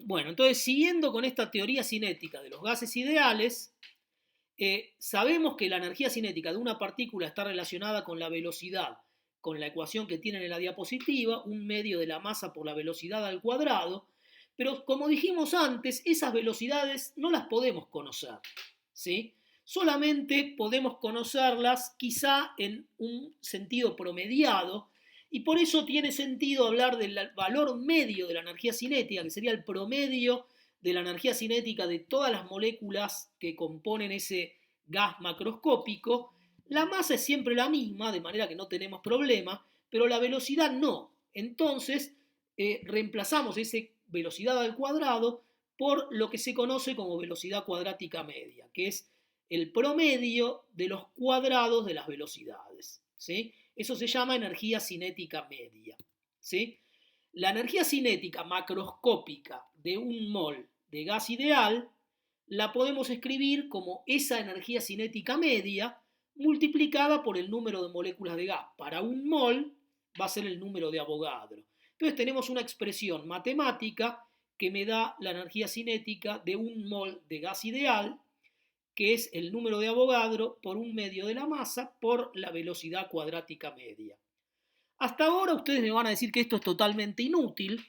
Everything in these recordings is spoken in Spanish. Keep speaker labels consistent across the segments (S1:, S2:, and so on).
S1: Bueno, entonces siguiendo con esta teoría cinética de los gases ideales, sabemos que la energía cinética de una partícula está relacionada con la velocidad, con la ecuación que tienen en la diapositiva, un medio de la masa por la velocidad al cuadrado, pero como dijimos antes, esas velocidades no las podemos conocer, ¿sí? Solamente podemos conocerlas quizá en un sentido promediado, y por eso tiene sentido hablar del valor medio de la energía cinética, que sería el promedio de la energía cinética de todas las moléculas que componen ese gas macroscópico. La masa es siempre la misma, de manera que no tenemos problema, pero la velocidad no. Entonces, reemplazamos esa velocidad al cuadrado por lo que se conoce como velocidad cuadrática media, que es el promedio de los cuadrados de las velocidades, ¿sí? Eso se llama energía cinética media, ¿sí? La energía cinética macroscópica de un mol de gas ideal la podemos escribir como esa energía cinética media multiplicada por el número de moléculas de gas. Para un mol va a ser el número de Avogadro. Entonces tenemos una expresión matemática que me da la energía cinética de un mol de gas ideal, que es el número de Avogadro por un medio de la masa por la velocidad cuadrática media. Hasta ahora ustedes me van a decir que esto es totalmente inútil,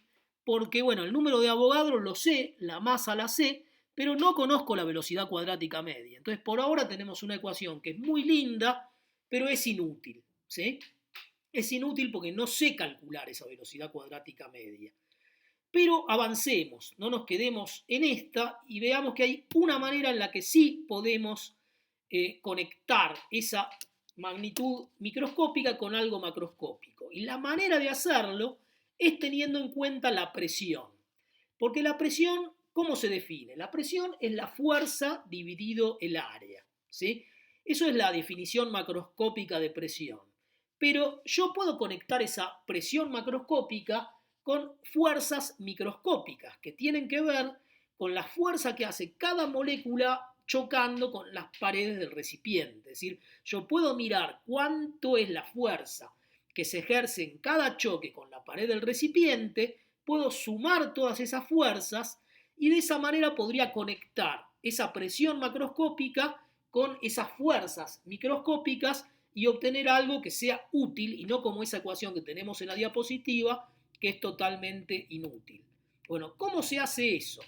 S1: porque bueno, el número de Avogadro lo sé, la masa la sé, pero no conozco la velocidad cuadrática media. Entonces por ahora tenemos una ecuación que es muy linda, pero es inútil, ¿sí? Es inútil porque no sé calcular esa velocidad cuadrática media. Pero avancemos, no nos quedemos en esta y veamos que hay una manera en la que sí podemos conectar esa magnitud microscópica con algo macroscópico. Y la manera de hacerlo es teniendo en cuenta la presión. Porque la presión, ¿cómo se define? La presión es la fuerza dividido el área, ¿sí? Eso es la definición macroscópica de presión. Pero yo puedo conectar esa presión macroscópica con fuerzas microscópicas que tienen que ver con la fuerza que hace cada molécula chocando con las paredes del recipiente. Es decir, yo puedo mirar cuánto es la fuerza que se ejerce en cada choque con la pared del recipiente, puedo sumar todas esas fuerzas y de esa manera podría conectar esa presión macroscópica con esas fuerzas microscópicas y obtener algo que sea útil y no como esa ecuación que tenemos en la diapositiva, que es totalmente inútil. Bueno, ¿cómo se hace eso?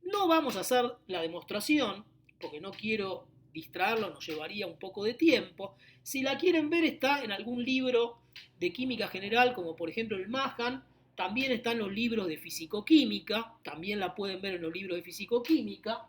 S1: No vamos a hacer la demostración, porque no quiero distraerlo, nos llevaría un poco de tiempo. Si la quieren ver, está en algún libro de química general, como por ejemplo el Mahan, también está en los libros de fisicoquímica, también la pueden ver en los libros de fisicoquímica,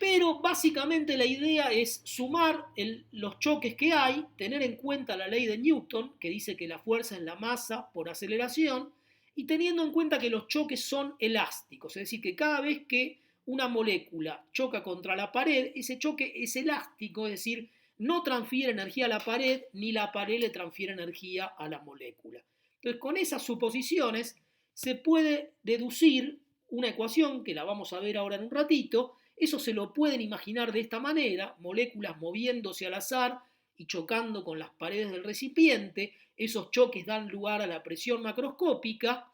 S1: pero básicamente la idea es sumar los choques que hay, tener en cuenta la ley de Newton, que dice que la fuerza es la masa por aceleración, y teniendo en cuenta que los choques son elásticos, es decir, que cada vez que una molécula choca contra la pared, ese choque es elástico, es decir, no transfiere energía a la pared, ni la pared le transfiere energía a la molécula. Entonces, con esas suposiciones se puede deducir una ecuación, que la vamos a ver ahora en un ratito. Eso se lo pueden imaginar de esta manera, moléculas moviéndose al azar y chocando con las paredes del recipiente, esos choques dan lugar a la presión macroscópica,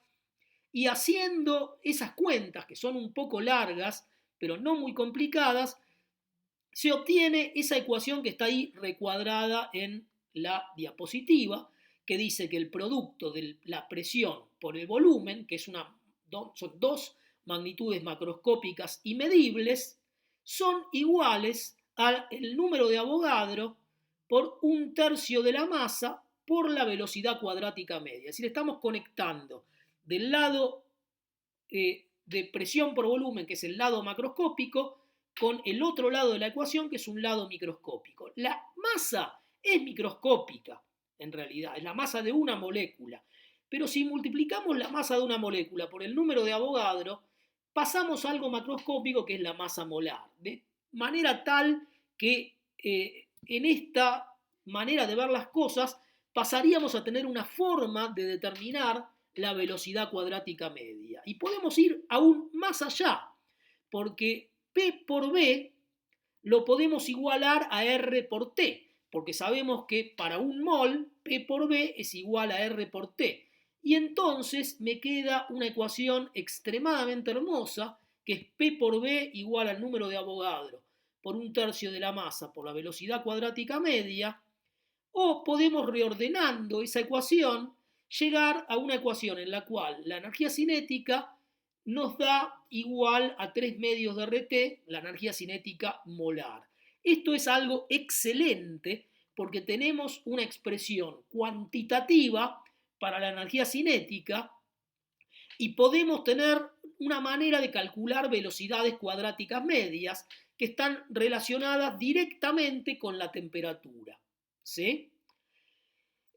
S1: y haciendo esas cuentas, que son un poco largas, pero no muy complicadas, se obtiene esa ecuación que está ahí recuadrada en la diapositiva, que dice que el producto de la presión por el volumen, que son dos magnitudes macroscópicas y medibles, son iguales al número de Avogadro por un tercio de la masa por la velocidad cuadrática media. Es decir, estamos conectando del lado de presión por volumen, que es el lado macroscópico, con el otro lado de la ecuación, que es un lado microscópico. La masa es microscópica, en realidad, es la masa de una molécula. Pero si multiplicamos la masa de una molécula por el número de Avogadro, pasamos a algo macroscópico que es la masa molar. De manera tal que en esta manera de ver las cosas pasaríamos a tener una forma de determinar la velocidad cuadrática media. Y podemos ir aún más allá, porque P por B lo podemos igualar a R por T, porque sabemos que para un mol P por B es igual a R por T. y entonces me queda una ecuación extremadamente hermosa, que es P por B igual al número de Avogadro por 1/3 de la masa por la velocidad cuadrática media, o podemos, reordenando esa ecuación, llegar a una ecuación en la cual la energía cinética nos da igual a 3 medios de RT, la energía cinética molar. Esto es algo excelente porque tenemos una expresión cuantitativa para la energía cinética y podemos tener una manera de calcular velocidades cuadráticas medias que están relacionadas directamente con la temperatura. ¿Sí?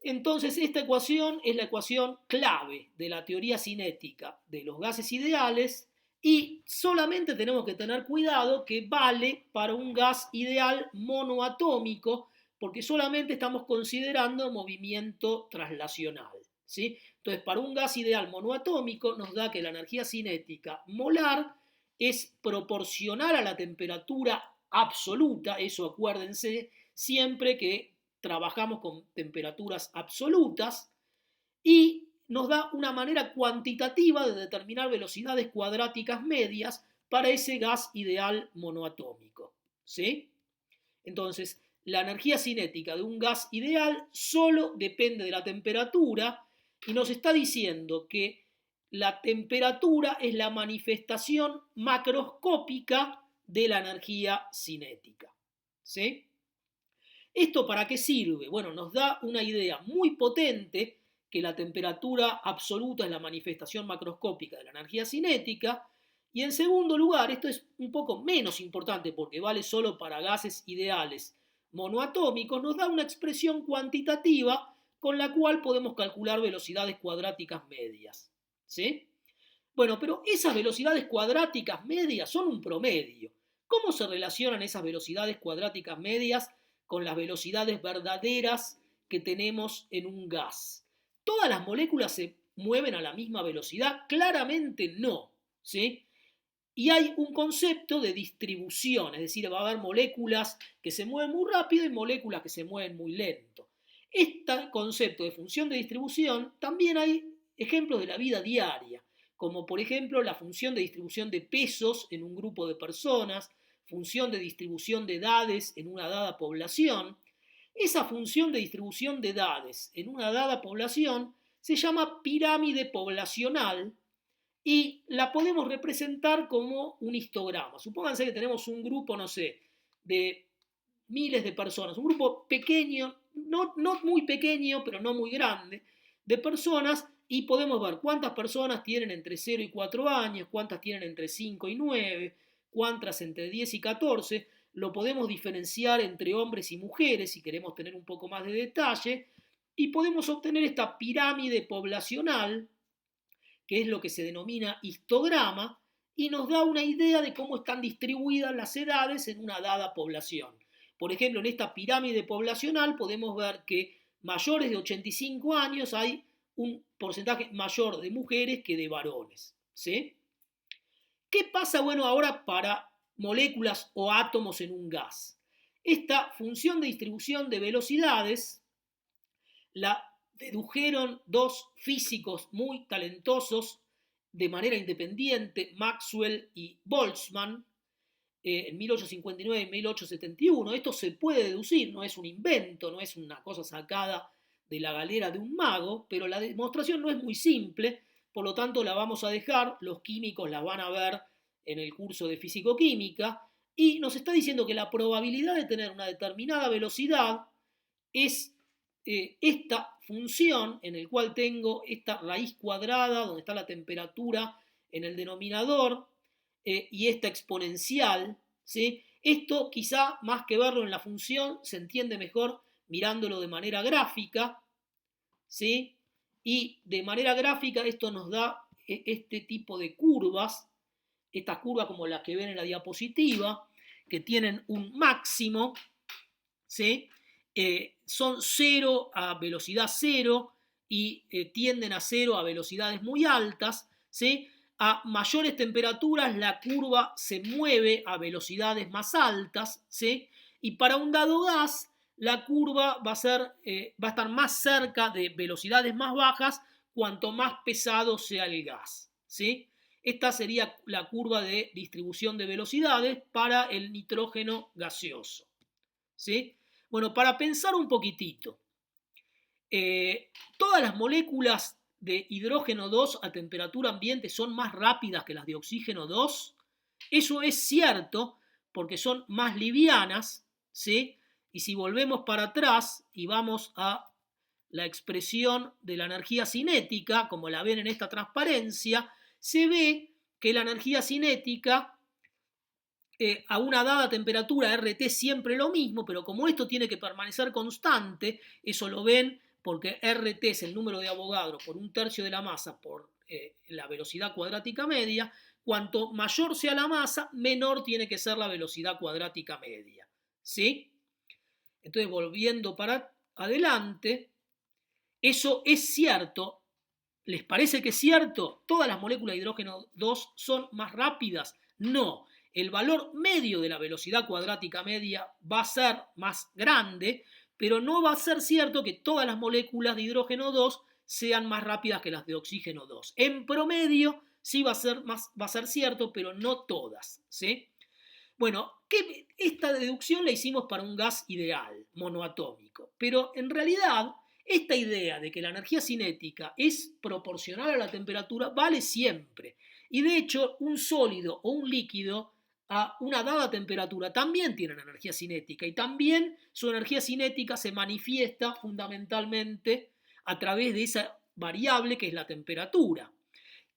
S1: Entonces, esta ecuación es la ecuación clave de la teoría cinética de los gases ideales y solamente tenemos que tener cuidado que vale para un gas ideal monoatómico porque solamente estamos considerando movimiento traslacional. ¿Sí? Entonces, para un gas ideal monoatómico nos da que la energía cinética molar es proporcional a la temperatura absoluta, eso acuérdense, siempre que trabajamos con temperaturas absolutas, y nos da una manera cuantitativa de determinar velocidades cuadráticas medias para ese gas ideal monoatómico. ¿Sí? Entonces, la energía cinética de un gas ideal solo depende de la temperatura y nos está diciendo que la temperatura es la manifestación macroscópica de la energía cinética. ¿Sí? ¿Esto para qué sirve? Bueno, nos da una idea muy potente que la temperatura absoluta es la manifestación macroscópica de la energía cinética. Y en segundo lugar, esto es un poco menos importante porque vale solo para gases ideales monoatómicos, nos da una expresión cuantitativa con la cual podemos calcular velocidades cuadráticas medias. ¿Sí? Bueno, pero esas velocidades cuadráticas medias son un promedio. ¿Cómo se relacionan esas velocidades cuadráticas medias con las velocidades verdaderas que tenemos en un gas? ¿Todas las moléculas se mueven a la misma velocidad? Claramente no, ¿sí? Y hay un concepto de distribución, es decir, va a haber moléculas que se mueven muy rápido y moléculas que se mueven muy lento. Este concepto de función de distribución también hay ejemplos de la vida diaria, como por ejemplo la función de distribución de pesos en un grupo de personas, función de distribución de edades en una dada población. Esa función de distribución de edades en una dada población se llama pirámide poblacional y la podemos representar como un histograma. Supónganse que tenemos un grupo, no sé, de miles de personas, un grupo pequeño, no muy pequeño, pero no muy grande, de personas, y podemos ver cuántas personas tienen entre 0 y 4 años, cuántas tienen entre 5 y 9, cuántas entre 10 y 14, lo podemos diferenciar entre hombres y mujeres si queremos tener un poco más de detalle, y podemos obtener esta pirámide poblacional, que es lo que se denomina histograma, y nos da una idea de cómo están distribuidas las edades en una dada población. Por ejemplo, en esta pirámide poblacional podemos ver que mayores de 85 años hay un porcentaje mayor de mujeres que de varones. ¿Sí? ¿Qué pasa, bueno, ahora para moléculas o átomos en un gas? Esta función de distribución de velocidades la dedujeron dos físicos muy talentosos de manera independiente, Maxwell y Boltzmann, en 1859 y 1871. Esto se puede deducir, no es un invento, no es una cosa sacada de la galera de un mago, pero la demostración no es muy simple, por lo tanto la vamos a dejar, los químicos la van a ver en el curso de físico-química, y nos está diciendo que la probabilidad de tener una determinada velocidad es esta función en el cual tengo esta raíz cuadrada donde está la temperatura en el denominador y esta exponencial, ¿sí? Esto quizá más que verlo en la función se entiende mejor mirándolo de manera gráfica, ¿sí? Y de manera gráfica esto nos da este tipo de curvas, estas curvas como las que ven en la diapositiva, que tienen un máximo, ¿sí? Son 0 a velocidad 0 y tienden a 0 a velocidades muy altas, ¿sí? A mayores temperaturas la curva se mueve a velocidades más altas, ¿sí? Y para un dado gas la curva va a estar más cerca de velocidades más bajas cuanto más pesado sea el gas, ¿sí? Esta sería la curva de distribución de velocidades para el nitrógeno gaseoso, ¿sí? Bueno, para pensar un poquitito, todas las moléculas de hidrógeno 2 a temperatura ambiente son más rápidas que las de oxígeno 2. Eso es cierto porque son más livianas, ¿sí? Y si volvemos para atrás y vamos a la expresión de la energía cinética, como la ven en esta transparencia, se ve que la energía cinética a una dada temperatura RT siempre lo mismo, pero como esto tiene que permanecer constante, eso lo ven porque RT es el número de Avogadro por 1/3 de la masa por la velocidad cuadrática media. Cuanto mayor sea la masa, menor tiene que ser la velocidad cuadrática media, ¿sí? Entonces, volviendo para adelante, eso es cierto. ¿Les parece que es cierto? ¿Todas las moléculas de hidrógeno 2 son más rápidas? No. El valor medio de la velocidad cuadrática media va a ser más grande, pero no va a ser cierto que todas las moléculas de hidrógeno 2 sean más rápidas que las de oxígeno 2. En promedio sí va a ser cierto, pero no todas, ¿sí? Bueno, esta deducción la hicimos para un gas ideal, monoatómico, pero en realidad esta idea de que la energía cinética es proporcional a la temperatura vale siempre. Y de hecho, un sólido o un líquido a una dada temperatura también tienen energía cinética y también su energía cinética se manifiesta fundamentalmente a través de esa variable que es la temperatura.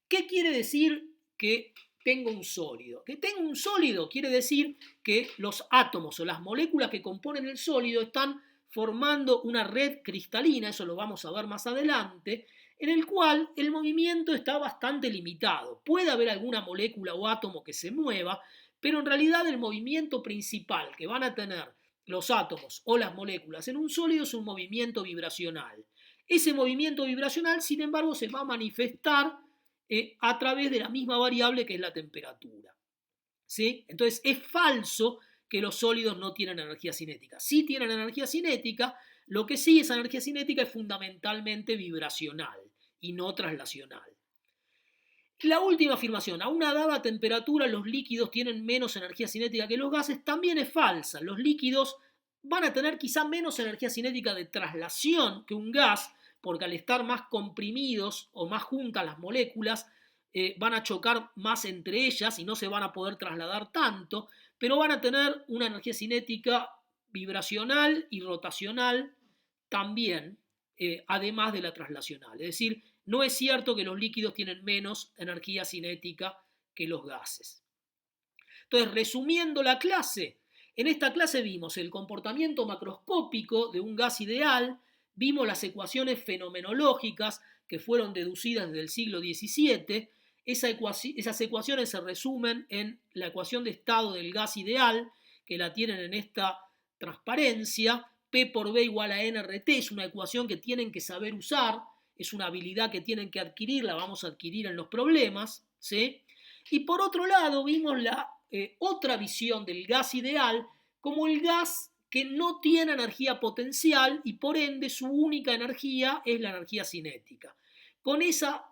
S1: ¿Qué quiere decir que tengo un sólido? Que tengo un sólido quiere decir que los átomos o las moléculas que componen el sólido están formando una red cristalina, eso lo vamos a ver más adelante, en el cual el movimiento está bastante limitado. Puede haber alguna molécula o átomo que se mueva, pero en realidad el movimiento principal que van a tener los átomos o las moléculas en un sólido es un movimiento vibracional. Ese movimiento vibracional, sin embargo, se va a manifestar a través de la misma variable que es la temperatura, ¿sí? Entonces es falso que los sólidos no tienen energía cinética. Sí tienen energía cinética, lo que sí esa energía cinética es fundamentalmente vibracional y no traslacional. La última afirmación, a una dada temperatura los líquidos tienen menos energía cinética que los gases, también es falsa. Los líquidos van a tener quizá menos energía cinética de traslación que un gas, porque al estar más comprimidos o más juntas las moléculas, van a chocar más entre ellas y no se van a poder trasladar tanto, pero van a tener una energía cinética vibracional y rotacional también, además de la traslacional. Es decir, no es cierto que los líquidos tienen menos energía cinética que los gases. Entonces, resumiendo la clase, en esta clase vimos el comportamiento macroscópico de un gas ideal, vimos las ecuaciones fenomenológicas que fueron deducidas desde el siglo XVII. Esas ecuaciones se resumen en la ecuación de estado del gas ideal, que la tienen en esta transparencia. P por B igual a nRT, es una ecuación que tienen que saber usar, es una habilidad que tienen que adquirir, la vamos a adquirir en los problemas, ¿sí? Y por otro lado vimos la otra visión del gas ideal como el gas que no tiene energía potencial y por ende su única energía es la energía cinética. Con esa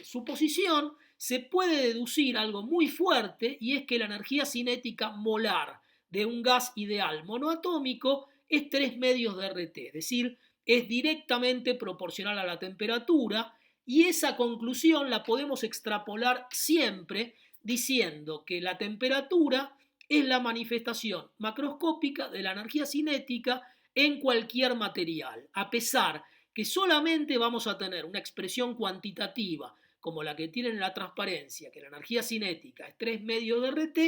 S1: suposición se puede deducir algo muy fuerte y es que la energía cinética molar de un gas ideal monoatómico es 3 medios de RT, es decir, es directamente proporcional a la temperatura y esa conclusión la podemos extrapolar siempre diciendo que la temperatura es la manifestación macroscópica de la energía cinética en cualquier material, a pesar que solamente vamos a tener una expresión cuantitativa como la que tiene en la transparencia, que la energía cinética es 3 medios de RT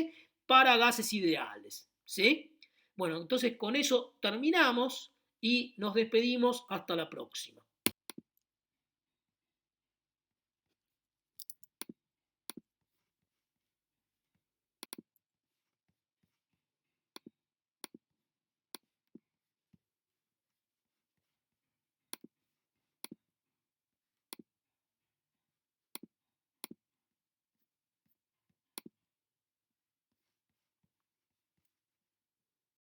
S1: para gases ideales, ¿sí? Bueno, entonces con eso terminamos y nos despedimos hasta la próxima.